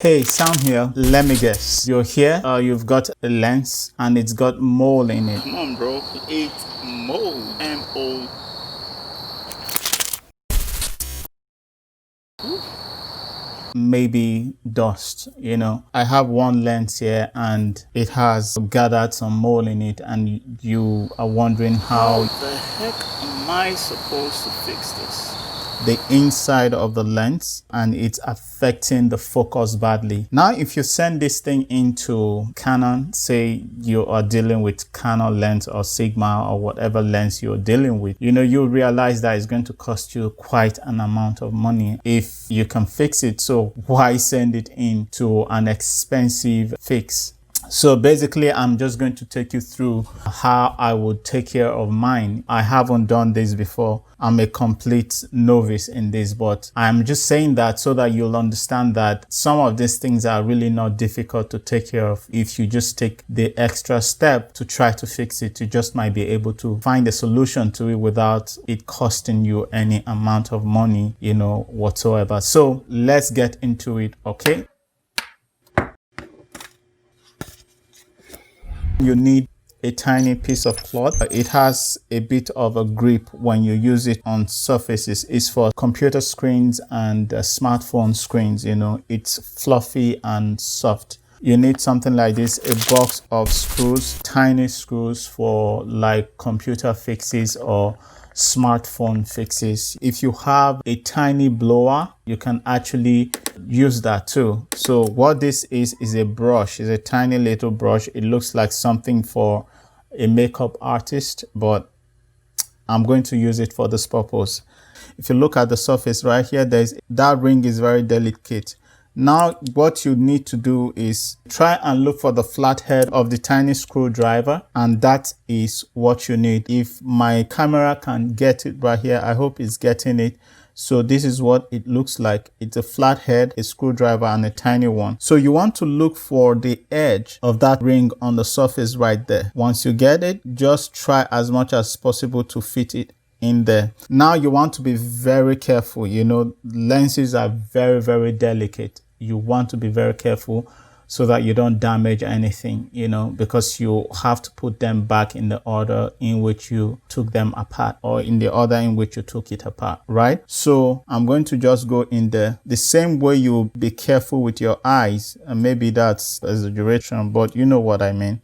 Hey, Sam here. Let me guess. You're here, you've got a lens and it's got mole in it. Come on, bro. It's mole. M-O. Maybe dust, I have one lens here and it has gathered some mole in it, and you are wondering How how the heck am I supposed to fix this? the inside of the lens and it's affecting the focus badly. Now, if you send this thing into Canon, say you are dealing with Canon lens or Sigma or whatever lens you're dealing with, you'll realize that it's going to cost you quite an amount of money if you can fix it. So why send it into an expensive fix? So basically, I'm just going to take you through how I would take care of mine. I haven't done this before. I'm a complete novice in this, but I'm just saying that so that you'll understand that some of these things are really not difficult to take care of. If you just take the extra step to try to fix it, you just might be able to find a solution to it without it costing you any amount of money, whatsoever. So let's get into it, okay? You need a tiny piece of cloth. It has a bit of a grip when you use it on surfaces. It's for computer screens and smartphone screens. It's fluffy and soft. You need something like this, a box of screws, tiny screws for like computer fixes or smartphone fixes. If you have a tiny blower, you can actually use that too. So what this is a brush. It's a tiny little brush. It looks like something for a makeup artist, but I'm going to use it for this purpose. If you look at the surface right here, that ring is very delicate. Now, what you need to do is try and look for the flat head of the tiny screwdriver, and that is what you need. If my camera can get it right here, I hope it's getting it. So this is what it looks like. It's a flat head, a screwdriver, and a tiny one. So you want to look for the edge of that ring on the surface right there. Once you get it, just try as much as possible to fit it in there. Now you want to be very careful. Lenses are very, very delicate. You want to be very careful so that you don't damage anything, because you have to put them back in the order in which you took them apart, or in the order in which you took it apart, right? So I'm going to just go in there the same way you be careful with your eyes, and maybe that's exaggeration, but you know what I mean.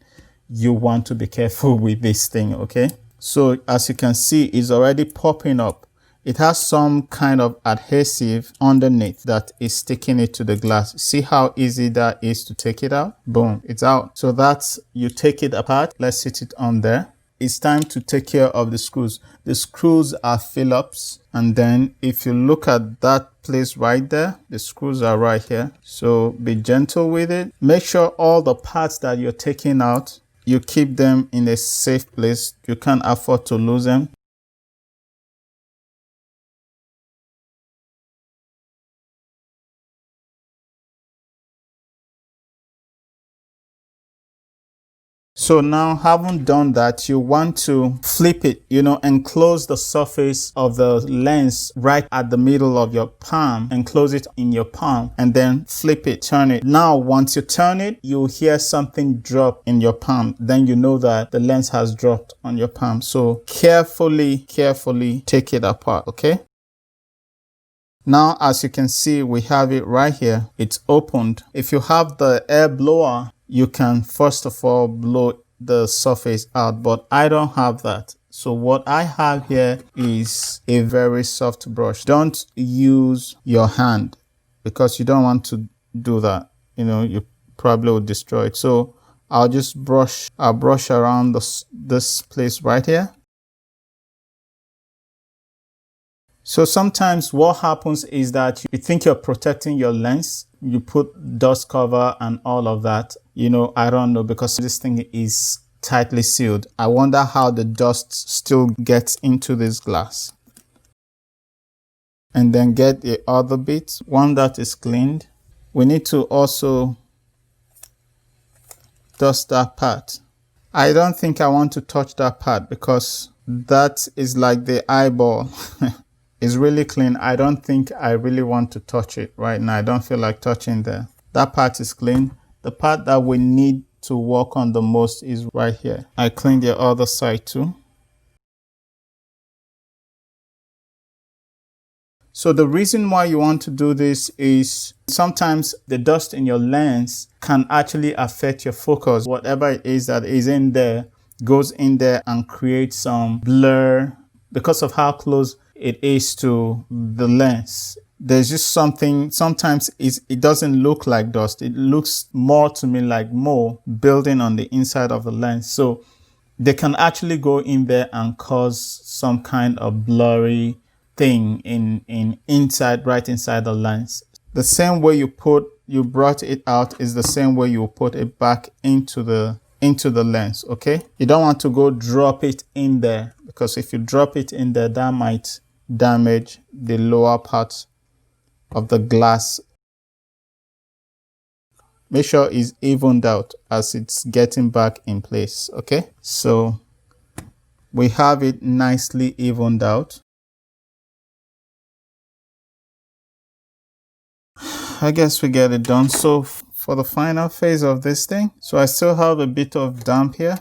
You want to be careful with this thing, okay? So as you can see, it's already popping up. It has some kind of adhesive underneath that is sticking it to the glass. See how easy that is to take it out? Boom, it's out. So that's, you take it apart. Let's sit it on there. It's time to take care of the screws. The screws are Phillips. And then if you look at that place right there, the screws are right here. So be gentle with it. Make sure all the parts that you're taking out, you keep them in a safe place. You can't afford to lose them. So now, having done that, you want to flip it, enclose the surface of the lens right at the middle of your palm, enclose it in your palm, and then flip it, turn it. Now, once you turn it, you'll hear something drop in your palm. Then you know that the lens has dropped on your palm. So carefully take it apart, okay? Now, as you can see, we have it right here. It's opened. If you have the air blower, you can first of all blow the surface out, but I don't have that. So what I have here is a very soft brush. Don't use your hand because you don't want to do that. You probably will destroy it. So I'll just brush around this place right here. So sometimes what happens is that you think you're protecting your lens, you put dust cover and all of that. I don't know, because this thing is tightly sealed. I wonder how the dust still gets into this glass. And then get the other bit, one that is cleaned. We need to also dust that part. I don't think I want to touch that part because that is like the eyeball. It's really clean. I don't think I really want to touch it right now. I don't feel like touching there. That part is clean. The part that we need to work on the most is right here. I cleaned the other side too. So the reason why you want to do this is sometimes the dust in your lens can actually affect your focus. Whatever it is that is in there goes in there and creates some blur because of how close it is to the lens. There's just something, sometimes it doesn't look like dust. It looks more to me like mold building on the inside of the lens. So they can actually go in there and cause some kind of blurry thing in inside, right inside the lens. The same way you brought it out is the same way you put it back into the lens. Okay, you don't want to go drop it in there, because if you drop it in there, that might damage the lower part of the glass. Make sure it's evened out as it's getting back in place. Okay, so we have it nicely evened out. I guess we get it done. So for the final phase of this thing, so I still have a bit of damp here.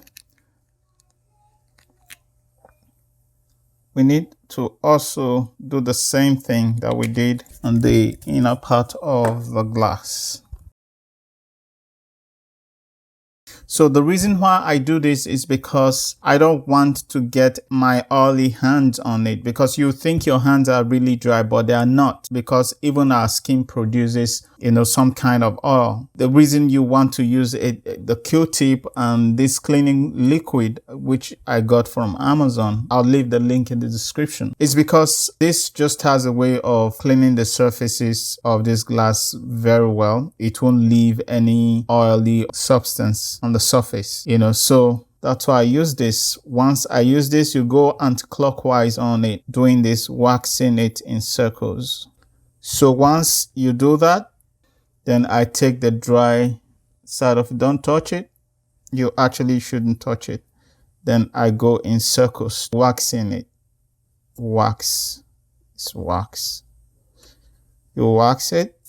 We need to also do the same thing that we did on the inner part of the glass. So the reason why I do this is because I don't want to get my oily hands on it, because you think your hands are really dry, but they are not, because even our skin produces, some kind of oil. The reason you want to use it, the Q-tip and this cleaning liquid, which I got from Amazon, I'll leave the link in the description, is because this just has a way of cleaning the surfaces of this glass very well. It won't leave any oily substance on the surface, so that's why I use this. Once I use this, you go anti-clockwise on it, doing this, waxing it in circles. So once you do that, then I take the dry side of it. Don't touch it. You actually shouldn't touch it. Then I go in circles, waxing it. Wax. It's wax. You wax it.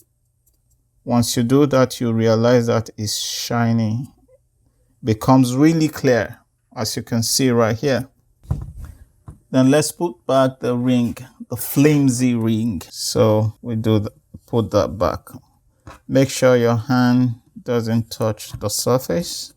Once you do that, you realize that it's shiny. Becomes really clear, as you can see right here. Then let's put back the ring, the flimsy ring. So we put that back. Make sure your hand doesn't touch the surface.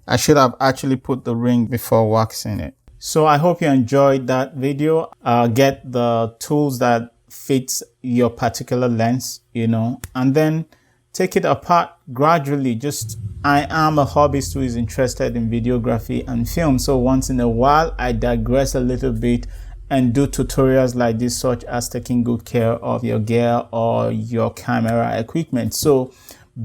I should have actually put the ring before waxing it. So I hope you enjoyed that video. Get the tools that fits your particular lens, and then take it apart gradually. I am a hobbyist who is interested in videography and film. So once in a while, I digress a little bit and do tutorials like this, such as taking good care of your gear or your camera equipment. So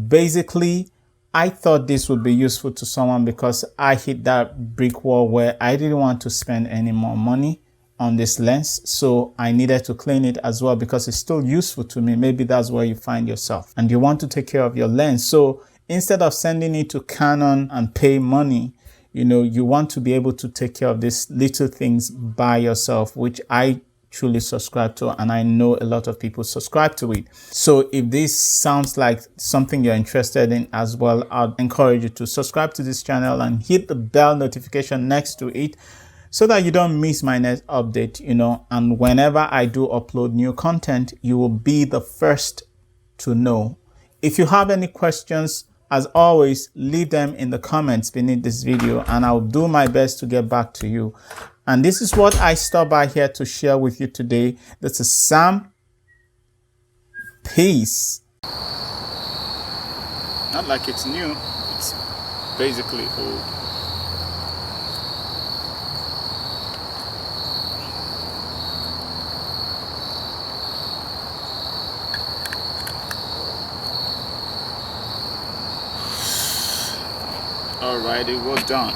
basically, I thought this would be useful to someone because I hit that brick wall where I didn't want to spend any more money on this lens. So I needed to clean it as well because it's still useful to me. Maybe that's where you find yourself and you want to take care of your lens. So instead of sending it to Canon and pay money, you want to be able to take care of these little things by yourself, which I truly subscribe to, and I know a lot of people subscribe to it. So if this sounds like something you're interested in as well, I'd encourage you to subscribe to this channel and hit the bell notification next to it so that you don't miss my next update, and whenever I do upload new content, you will be the first to know. If you have any questions, as always, leave them in the comments beneath this video and I'll do my best to get back to you. And this is what I stopped by here to share with you today. This is Sam. Peace. Not like it's new, it's basically old. Alrighty, we're done.